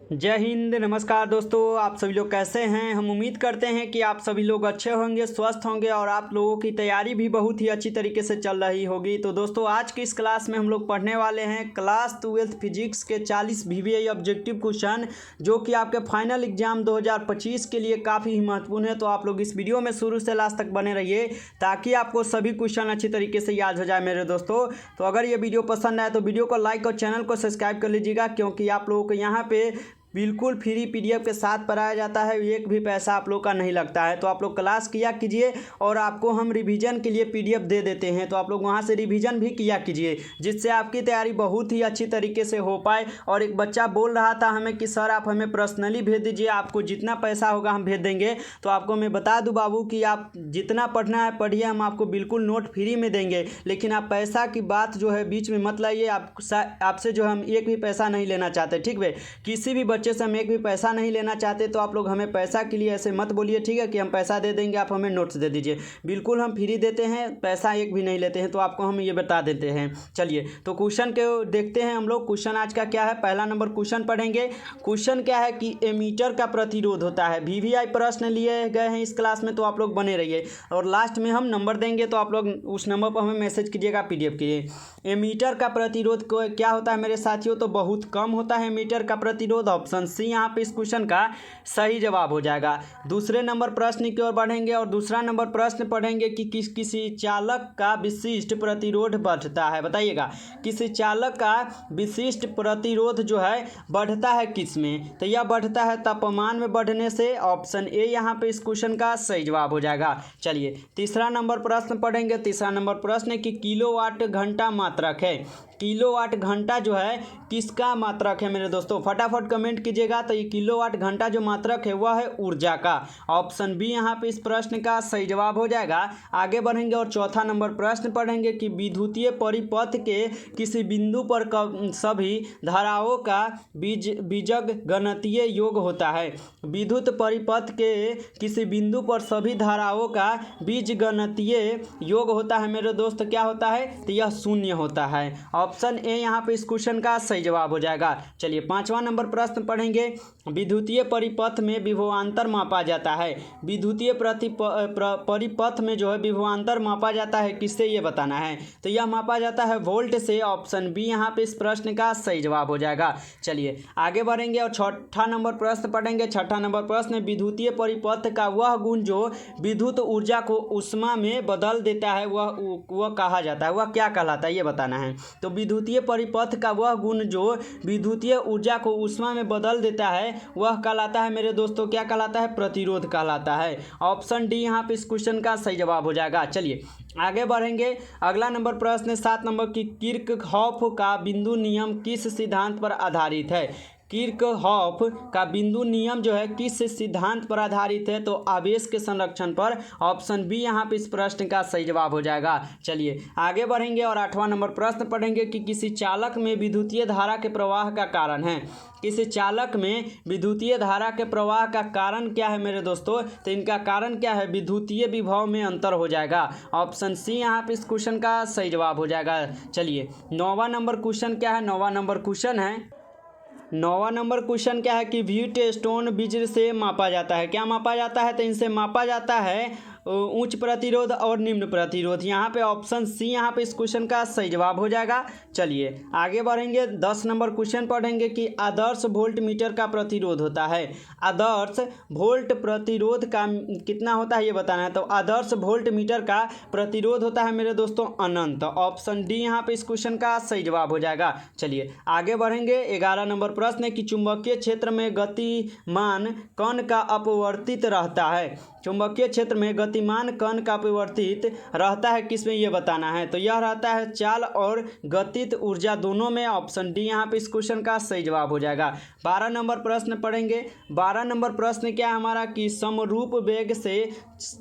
जय हिंद। नमस्कार दोस्तों, आप सभी लोग कैसे हैं। हम उम्मीद करते हैं कि आप सभी लोग अच्छे होंगे, स्वस्थ होंगे और आप लोगों की तैयारी भी बहुत ही अच्छी तरीके से चल रही होगी। तो दोस्तों, आज की इस क्लास में हम लोग पढ़ने वाले हैं क्लास 12 फिजिक्स के 40 VVI ऑब्जेक्टिव क्वेश्चन, जो कि आपके फाइनल एग्जाम 2025 के लिए काफ़ी ही महत्वपूर्ण है। तो आप लोग इस वीडियो में शुरू से लास्ट तक बने रहिए ताकि आपको सभी क्वेश्चन अच्छी तरीके से याद हो जाए मेरे दोस्तों। तो अगर ये वीडियो पसंद आए तो वीडियो को लाइक और चैनल को सब्सक्राइब कर लीजिएगा, क्योंकि आप लोगों को यहाँ पे बिल्कुल फ्री PDF के साथ पढ़ाया जाता है। एक भी पैसा आप लोग का नहीं लगता है। तो आप लोग क्लास किया कीजिए और आपको हम रिवीजन के लिए PDF दे देते हैं, तो आप लोग वहां से रिवीजन भी किया कीजिए, जिससे आपकी तैयारी बहुत ही अच्छी तरीके से हो पाए। और एक बच्चा बोल रहा था हमें कि सर आप हमें पर्सनली भेज दीजिए, आपको जितना पैसा होगा हम भेज देंगे। तो आपको मैं बता दूं बाबू कि आप जितना पढ़ना है पढ़िए, हम आपको बिल्कुल नोट फ्री में देंगे, लेकिन आप पैसा की बात जो है बीच में मत लाइए। आपसे जो हम एक भी पैसा नहीं लेना चाहते, ठीक है। किसी भी बच्चे से हम एक भी पैसा नहीं लेना चाहते, तो आप लोग हमें पैसा के लिए ऐसे मत बोलिए, ठीक है, कि हम पैसा दे देंगे, आप हमें नोट्स दे दीजिए। बिल्कुल हम फ्री देते हैं, पैसा एक भी नहीं लेते हैं, तो आपको हम ये बता देते हैं। चलिए तो क्वेश्चन के देखते हैं हम लोग। क्वेश्चन आज का क्या है, पहला नंबर क्वेश्चन पढ़ेंगे। क्वेश्चन क्या है कि एमीटर का प्रतिरोध होता है। VVI प्रश्न लिए गए हैं इस क्लास में, तो आप लोग बने रहिए और लास्ट में हम नंबर देंगे, तो आप लोग उस नंबर पर हमें मैसेज कीजिएगा PDF के लिए। एमीटर का प्रतिरोध को क्या होता है मेरे साथियों, तो बहुत कम होता है एमीटर का प्रतिरोध। ऑप्शन सी यहाँ पे इस क्वेश्चन का सही जवाब हो जाएगा। दूसरे नंबर प्रश्न की ओर बढ़ेंगे और दूसरा नंबर प्रश्न पढ़ेंगे कि किसी चालक का विशिष्ट प्रतिरोध बढ़ता है। बताइएगा किसी चालक का विशिष्ट प्रतिरोध जो है बढ़ता है किस में, तो यह बढ़ता है तापमान में बढ़ने से। ऑप्शन ए यहाँ पे इस क्वेश्चन का सही जवाब हो जाएगा। चलिए तीसरा नंबर प्रश्न पढ़ेंगे। तीसरा नंबर प्रश्न की किलोवाट घंटा मात्रक है। किलोवाट घंटा जो है किसका मात्रक है मेरे दोस्तों, फटाफट कमेंट कीजिएगा। तो ये किलोवाट घंटा जो मात्रक है वह है ऊर्जा का। ऑप्शन बी यहाँ पे इस प्रश्न का सही जवाब हो जाएगा। आगे बढ़ेंगे और चौथा नंबर प्रश्न पढ़ेंगे कि विद्युतीय परिपथ के किसी बिंदु पर सभी धाराओं का बीजगणितीय योग होता है। विद्युत परिपथ के किसी बिंदु पर सभी धाराओं का बीजगणितीय योग होता है मेरे दोस्त, क्या होता है, तो यह शून्य होता है। ऑप्शन ए यहाँ पे इस क्वेश्चन का सही जवाब हो जाएगा। चलिए पांचवा नंबर प्रश्न पढ़ेंगे। विद्युतीय परिपथ में विभवांतर मापा जाता है। विद्युतीय परिपथ में जो है विभवांतर मापा जाता है किससे, ये बताना है। तो यह मापा जाता है वोल्ट से। ऑप्शन बी यहाँ पे इस प्रश्न का सही जवाब हो जाएगा। चलिए आगे बढ़ेंगे और छठा नंबर प्रश्न पढ़ेंगे। छठा नंबर प्रश्न विद्युतीय परिपथ का वह गुण जो विद्युत ऊर्जा को ऊष्मा में बदल देता है वह कहा जाता है, वह क्या कहलाता है, ये बताना है। तो विद्युतीय परिपथ का वह गुण जो विद्युतीय ऊर्जा को ऊष्मा में बदल देता है वह कहलाता है मेरे दोस्तों, क्या कहलाता है, प्रतिरोध कहलाता है। ऑप्शन डी यहाँ पे इस क्वेश्चन का सही जवाब हो जाएगा। चलिए आगे बढ़ेंगे। अगला नंबर प्रश्न 7 नंबर की किर्चहॉफ का बिंदु नियम किस सिद्धांत पर आधारित है। किर्चहॉफ का बिंदु नियम जो है किस सिद्धांत पर आधारित है, तो आवेश के संरक्षण पर। ऑप्शन बी यहाँ पे इस प्रश्न का सही जवाब हो जाएगा। चलिए आगे बढ़ेंगे और 8वां नंबर प्रश्न पढ़ेंगे कि किसी चालक में विद्युतीय धारा के प्रवाह का कारण है। किसी चालक में विद्युतीय धारा के प्रवाह का कारण क्या है मेरे दोस्तों, तो इनका कारण क्या है, विद्युतीय विभव में अंतर हो जाएगा। ऑप्शन सी यहाँ पे इस क्वेश्चन का सही जवाब हो जाएगा। चलिए 9वां नंबर क्वेश्चन क्या है, 9वां नंबर क्वेश्चन है। 9वां नंबर क्वेश्चन क्या है कि व्हीटस्टोन ब्रिज से मापा जाता है। क्या मापा जाता है, तो इनसे मापा जाता है उच्च प्रतिरोध और निम्न प्रतिरोध। यहाँ पे ऑप्शन सी यहाँ पे इस क्वेश्चन का सही जवाब हो जाएगा। चलिए आगे बढ़ेंगे। 10 नंबर क्वेश्चन पढ़ेंगे कि आदर्श वोल्ट मीटर का प्रतिरोध होता है। आदर्श वोल्ट प्रतिरोध का कितना होता है ये बताना है। तो आदर्श वोल्ट मीटर का प्रतिरोध होता है मेरे दोस्तों अनंत। ऑप्शन डी यहाँ पे इस क्वेश्चन का सही जवाब हो जाएगा। चलिए आगे बढ़ेंगे। 11 नंबर प्रश्न है कि चुंबकीय क्षेत्र में गतिमान कण का अपवर्तित रहता है। चुंबकीय क्षेत्र में गतिमान कण का अपवर्तित रहता है किसमें, ये बताना है। तो यह रहता है चाल और गतिज ऊर्जा दोनों में। ऑप्शन डी यहाँ पे इस क्वेश्चन का सही जवाब हो जाएगा। 12 नंबर प्रश्न पढ़ेंगे। 12 नंबर प्रश्न क्या है हमारा कि समरूप वेग से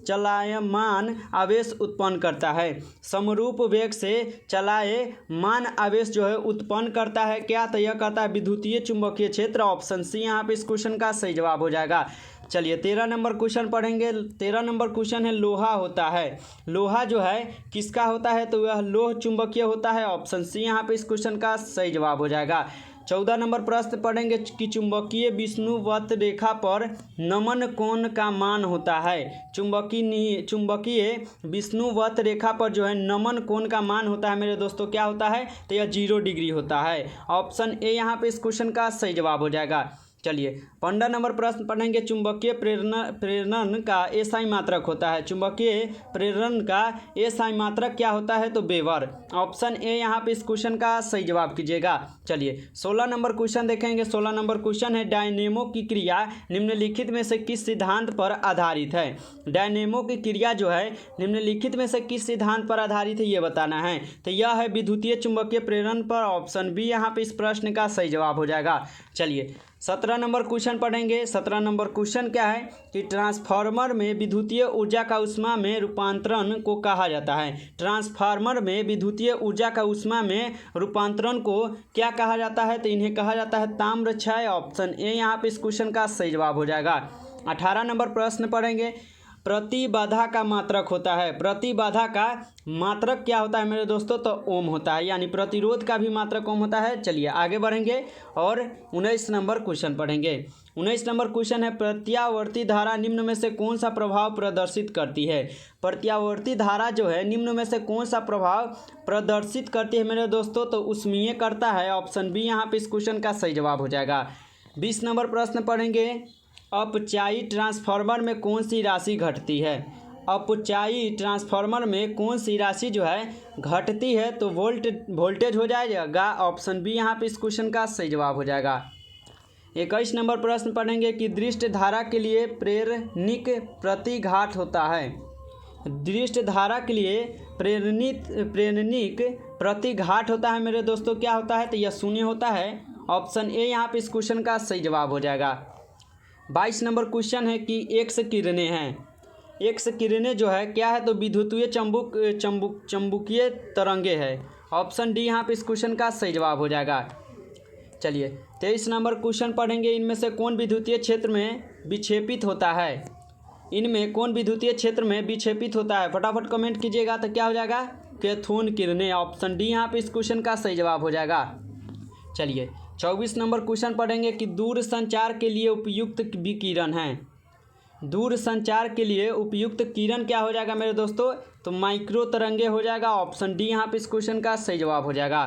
चलायमान आवेश उत्पन्न करता है। समरूप वेग से चलायमान आवेश जो है उत्पन्न करता है क्या, तो यह करता है विद्युतीय चुंबकीय क्षेत्र। ऑप्शन सी यहाँ पे इस क्वेश्चन का सही जवाब हो जाएगा। चलिए 13 नंबर क्वेश्चन पढ़ेंगे। 13 नंबर क्वेश्चन है लोहा होता है। लोहा जो है किसका होता है, तो वह लोह चुंबकीय होता है। ऑप्शन सी यहाँ पे इस क्वेश्चन का सही जवाब हो जाएगा। 14 नंबर प्रश्न पढ़ेंगे कि चुंबकीय विषुवत रेखा पर नमन कोण का मान होता है। चुंबकीय विषुवत रेखा पर जो है नमन कोण का मान होता है मेरे दोस्तों, क्या होता है, तो यह 0 डिग्री होता है। ऑप्शन ए यहाँ पे इस क्वेश्चन का सही जवाब हो जाएगा। चलिए 15 नंबर प्रश्न पढ़ेंगे, चुंबकीय प्रेरण का एसआई मात्रक होता है। चुंबकीय प्रेरण का एसआई मात्रक क्या होता है, तो वेबर। ऑप्शन ए यहाँ पे इस क्वेश्चन का सही जवाब कीजिएगा। चलिए 16 नंबर क्वेश्चन देखेंगे। 16 नंबर क्वेश्चन है, डायनेमो की क्रिया निम्नलिखित में से किस सिद्धांत पर आधारित है। डायनेमो की क्रिया जो है निम्नलिखित में से किस सिद्धांत पर आधारित है ये बताना है, तो यह है विद्युतीय चुंबकीय प्रेरण पर। ऑप्शन बी यहाँ पे इस प्रश्न का सही जवाब हो जाएगा। चलिए 17 नंबर क्वेश्चन पढ़ेंगे। 17 नंबर क्वेश्चन क्या है कि ट्रांसफार्मर में विद्युतीय ऊर्जा का ऊष्मा में रूपांतरण को कहा जाता है। ट्रांसफार्मर में विद्युतीय ऊर्जा का ऊष्मा में रूपांतरण को क्या कहा जाता है, तो इन्हें कहा जाता है ताम्र क्षय। ऑप्शन ए यहाँ पे इस क्वेश्चन का सही जवाब हो जाएगा। 18 नंबर प्रश्न पढ़ेंगे, प्रतिबाधा का मात्रक होता है। प्रतिबाधा का मात्रक क्या होता है मेरे दोस्तों, तो ओम होता है, यानी प्रतिरोध का भी मात्रक ओम होता है। चलिए आगे बढ़ेंगे और 19 नंबर क्वेश्चन पढ़ेंगे। 19 नंबर क्वेश्चन है, प्रत्यावर्ती धारा निम्न में से कौन सा प्रभाव प्रदर्शित करती है। प्रत्यावर्ती धारा जो है निम्न में से कौन सा प्रभाव प्रदर्शित करती है मेरे दोस्तों, तो ऊष्मीय करता है। ऑप्शन बी यहाँ पे इस क्वेश्चन का सही जवाब हो जाएगा। 20 नंबर प्रश्न पढ़ेंगे, अपचायी ट्रांसफार्मर में कौन सी राशि घटती है। अपचायी ट्रांसफार्मर में कौन सी राशि जो है घटती है, तो वोल्टेज हो जाएगा। ऑप्शन बी यहाँ पे इस क्वेश्चन का सही जवाब हो जाएगा। 21 नंबर प्रश्न पढ़ेंगे कि दृष्ट धारा के लिए प्रेरणिक प्रतिघात होता है। दृष्ट धारा के लिए प्रेरणिक प्रतिघात होता है मेरे दोस्तों, क्या होता है, तो यह शून्य होता है। ऑप्शन ए यहाँ पे इस क्वेश्चन का सही जवाब हो जाएगा। 22 नंबर क्वेश्चन है कि एक्स किरणें हैं। एक्स किरणें जो है क्या है, तो विद्युतीय चुंबकीय तरंगे है। ऑप्शन डी यहाँ पे इस क्वेश्चन का सही जवाब हो जाएगा। चलिए 23 नंबर क्वेश्चन पढ़ेंगे, इनमें से कौन विद्युतीय क्षेत्र में विक्षेपित होता है। इनमें कौन विद्युतीय क्षेत्र में विक्षेपित होता है, फटाफट कमेंट कीजिएगा, तो क्या हो जाएगा, कैथोन किरणें। ऑप्शन डी यहाँ पे इस क्वेश्चन का सही जवाब हो जाएगा। चलिए 24 नंबर क्वेश्चन पढ़ेंगे कि दूर संचार के लिए उपयुक्त विकिरण है। दूर संचार के लिए उपयुक्त किरण क्या हो जाएगा मेरे दोस्तों, तो माइक्रो तरंगे हो जाएगा। ऑप्शन डी यहाँ पे इस क्वेश्चन का सही जवाब हो जाएगा।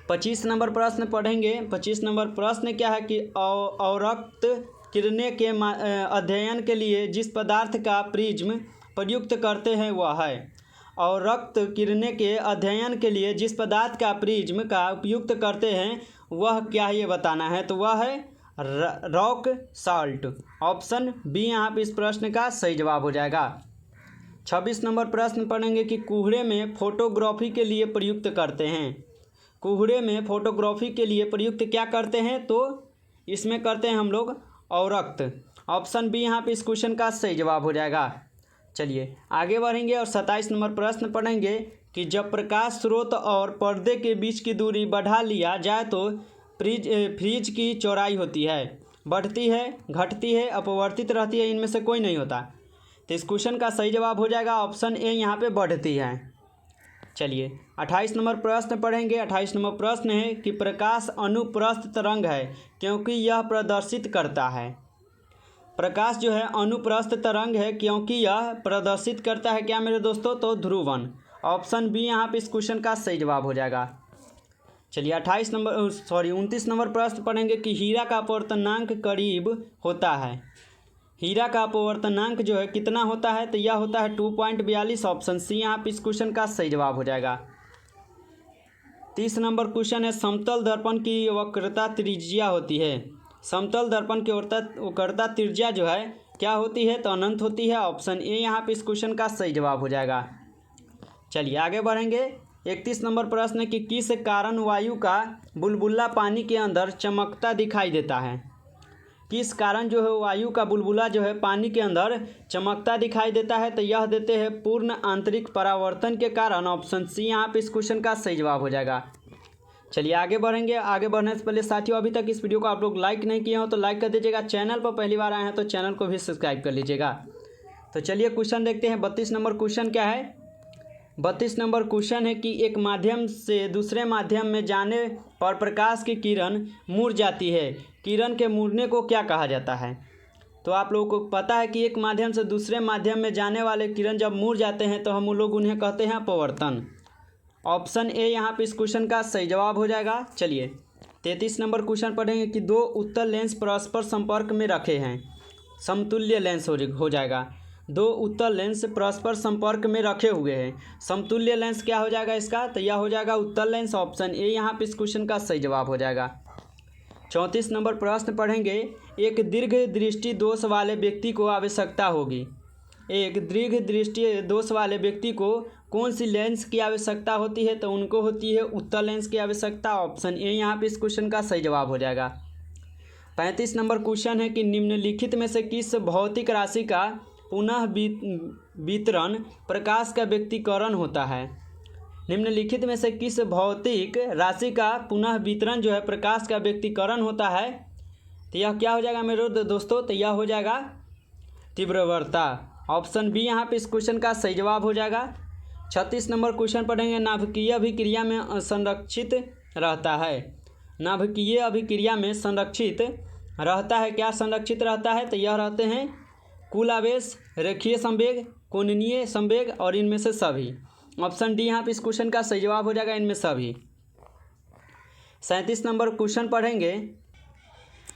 25 नंबर प्रश्न पढ़ेंगे। 25 नंबर प्रश्न क्या है कि अवरक्त किरणें के अध्ययन के लिए जिस पदार्थ का प्रिज्म प्रयुक्त करते हैं वह है। और रक्त किरणें के अध्ययन के लिए जिस पदार्थ का प्रिज्म का उपयुक्त करते हैं वह क्या है ये बताना है, तो वह है रॉक साल्ट। ऑप्शन बी यहाँ पे इस प्रश्न का सही जवाब हो जाएगा। 26 नंबर प्रश्न पढ़ेंगे कि कुहरे में फोटोग्राफी के लिए प्रयुक्त करते हैं। कुहरे में फोटोग्राफी के लिए प्रयुक्त क्या करते हैं, तो इसमें करते हैं हम लोग अवरक्त। ऑप्शन बी यहाँ पे इस क्वेश्चन का सही जवाब हो जाएगा। चलिए आगे बढ़ेंगे और 27 नंबर प्रश्न पढ़ेंगे कि जब प्रकाश स्रोत और पर्दे के बीच की दूरी बढ़ा लिया जाए तो फ्रिज की चौड़ाई होती है, बढ़ती है, घटती है, अपवर्तित रहती है, इनमें से कोई नहीं होता। तो इस क्वेश्चन का सही जवाब हो जाएगा। ऑप्शन ए यहाँ पे बढ़ती है। चलिए 28 नंबर प्रश्न पढ़ेंगे। 28 नंबर प्रश्न है कि प्रकाश अनुप्रस्थ तरंग है क्योंकि यह प्रदर्शित करता है। प्रकाश जो है अनुप्रस्थ तरंग है क्योंकि यह प्रदर्शित करता है क्या मेरे दोस्तों, तो ध्रुवन। ऑप्शन बी यहाँ पे इस क्वेश्चन का सही जवाब हो जाएगा। चलिए 29 नंबर प्रश्न पढ़ेंगे कि हीरा का अपवर्तनांक करीब होता है। हीरा का अपवर्तनांक जो है कितना होता है, तो यह होता है 2.42। ऑप्शन सी यहाँ पे इस क्वेश्चन का सही जवाब हो जाएगा। 30 नंबर क्वेश्चन है, समतल दर्पण की वक्रता त्रिज्या होती है। समतल दर्पण की वक्रता त्रिज्या जो है क्या होती है, तो अनंत होती है। ऑप्शन ए यहाँ पे इस क्वेश्चन का सही जवाब हो जाएगा। चलिए आगे बढ़ेंगे। 31 नंबर प्रश्न कि किस कारण वायु का बुलबुला पानी के अंदर चमकता दिखाई देता है। किस कारण जो है वायु का बुलबुला जो है पानी के अंदर चमकता दिखाई देता है, तो यह देते हैं पूर्ण आंतरिक परावर्तन के कारण। ऑप्शन सी यहाँ पे इस क्वेश्चन का सही जवाब हो जाएगा। चलिए आगे बढ़ेंगे। आगे बढ़ने से पहले साथियों, अभी तक इस वीडियो को आप लोग लाइक नहीं किए हो तो लाइक कर दीजिएगा। चैनल पर पहली बार आए हैं तो चैनल को भी सब्सक्राइब कर लीजिएगा। तो चलिए क्वेश्चन देखते हैं। 32 नंबर क्वेश्चन क्या है, 32 नंबर क्वेश्चन है कि एक माध्यम से दूसरे माध्यम में जाने पर प्रकाश की किरण मुड़ जाती है, किरण के मुड़ने को क्या कहा जाता है? तो आप लोगों को पता है कि एक माध्यम से दूसरे माध्यम में जाने वाले किरण जब मुड़ जाते हैं तो हम लोग उन्हें कहते हैं अपवर्तन। ऑप्शन ए यहाँ पे इस क्वेश्चन का सही जवाब हो जाएगा। चलिए 33 नंबर क्वेश्चन पढ़ेंगे कि दो उत्तल लेंस परस्पर संपर्क में रखे हैं, समतुल्य लेंस हो जाएगा। दो उत्तल लेंस परस्पर संपर्क में रखे हुए हैं, समतुल्य लेंस क्या हो जाएगा इसका? तो यह हो जाएगा उत्तल लेंस। ऑप्शन ए यहाँ पे इस क्वेश्चन का सही जवाब हो जाएगा। 34 नंबर प्रश्न पढ़ेंगे, एक दीर्घ दृष्टि दोष वाले व्यक्ति को आवश्यकता होगी। एक दीर्घ दृष्टि दोष वाले व्यक्ति को कौन सी लेंस की आवश्यकता होती है? तो उनको होती है उत्तल लेंस की आवश्यकता। ऑप्शन ए यहाँ पे इस क्वेश्चन का सही जवाब हो जाएगा। 35 नंबर क्वेश्चन है कि निम्नलिखित में से किस भौतिक राशि का पुनः वितरण प्रकाश का व्यक्तीकरण होता है? निम्नलिखित में से किस भौतिक राशि का पुनः वितरण जो है प्रकाश का व्यक्तीकरण होता है? तो यह क्या हो जाएगा मेरे दोस्तों? तो यह हो जाएगा तीव्रवर्ता। ऑप्शन बी यहाँ पे इस क्वेश्चन का सही जवाब हो जाएगा। 36 नंबर क्वेश्चन पढ़ेंगे, नाभिकीय अभिक्रिया में संरक्षित रहता है। नाभिकीय अभिक्रिया में संरक्षित रहता है, क्या संरक्षित रहता है? तो यह रहते हैं कुल आवेश, रेखीय संवेग, कोणीय संवेग और इनमें से सभी। ऑप्शन डी यहाँ पे इस क्वेश्चन का सही जवाब हो जाएगा, इनमें सभी। 37 नंबर क्वेश्चन पढ़ेंगे।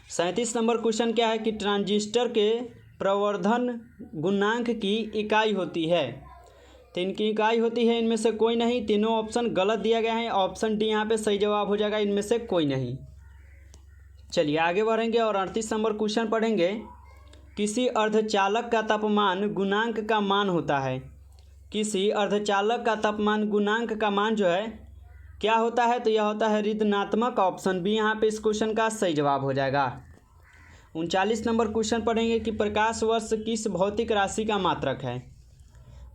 37 नंबर क्वेश्चन क्या है कि ट्रांजिस्टर के प्रवर्धन गुणांक की इकाई होती है। तो इनकी इकाई होती है इनमें से कोई नहीं। तीनों ऑप्शन गलत दिया गया है। ऑप्शन डी यहाँ पे सही जवाब हो जाएगा, इनमें से कोई नहीं। चलिए आगे बढ़ेंगे और 38 नंबर क्वेश्चन पढ़ेंगे, किसी अर्धचालक का तापमान गुणांक का मान होता है। किसी अर्धचालक का तापमान गुणांक का मान जो है क्या होता है? तो यह होता है ऋणात्मक। ऑप्शन बी यहाँ पे इस क्वेश्चन का सही जवाब हो जाएगा। 39 नंबर क्वेश्चन पढ़ेंगे कि प्रकाश वर्ष किस भौतिक राशि का मात्रक है।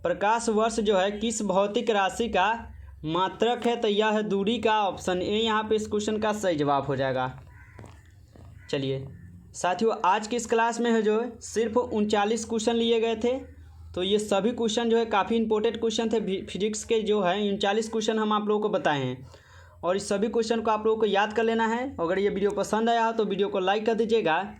प्रकाश वर्ष जो है किस भौतिक राशि का मात्रक है? तो यह है दूरी का। ऑप्शन ए यहाँ पे इस क्वेश्चन का सही जवाब हो जाएगा। चलिए साथियों, आज की इस क्लास में है जो है सिर्फ 39 क्वेश्चन लिए गए थे। तो ये सभी क्वेश्चन जो है काफ़ी इंपॉर्टेंट क्वेश्चन थे। फिजिक्स के जो है 39 क्वेश्चन हम आप लोगों को बताए हैं और इस सभी क्वेश्चन को आप लोगों को याद कर लेना है। अगर ये वीडियो पसंद आया हो तो वीडियो को लाइक कर दीजिएगा।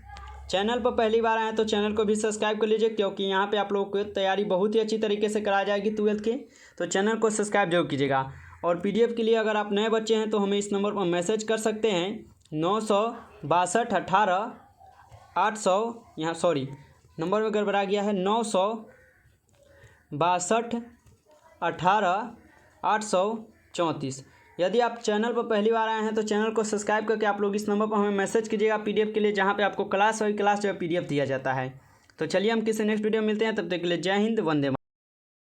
चैनल पर पहली बार आए तो चैनल को भी सब्सक्राइब कर लीजिए, क्योंकि यहाँ पे आप लोगों को तैयारी बहुत ही अच्छी तरीके से कराई जाएगी 12th की। तो चैनल को सब्सक्राइब जरूर कीजिएगा। और PDF के लिए अगर आप नए बच्चे हैं तो हमें इस नंबर पर मैसेज कर सकते हैं 962 18 800, यहाँ सॉरी नंबर में गड़बड़ा गया है, 962 18 834। यदि आप चैनल पर पहली बार आए हैं तो चैनल को सब्सक्राइब करके आप लोग इस नंबर पर हमें मैसेज कीजिएगा PDF के लिए, जहां पे आपको क्लास जो है PDF दिया जाता है। तो चलिए हम किसी नेक्स्ट वीडियो में मिलते हैं, तब तक के लिए जय हिंद, वंदे मातरम।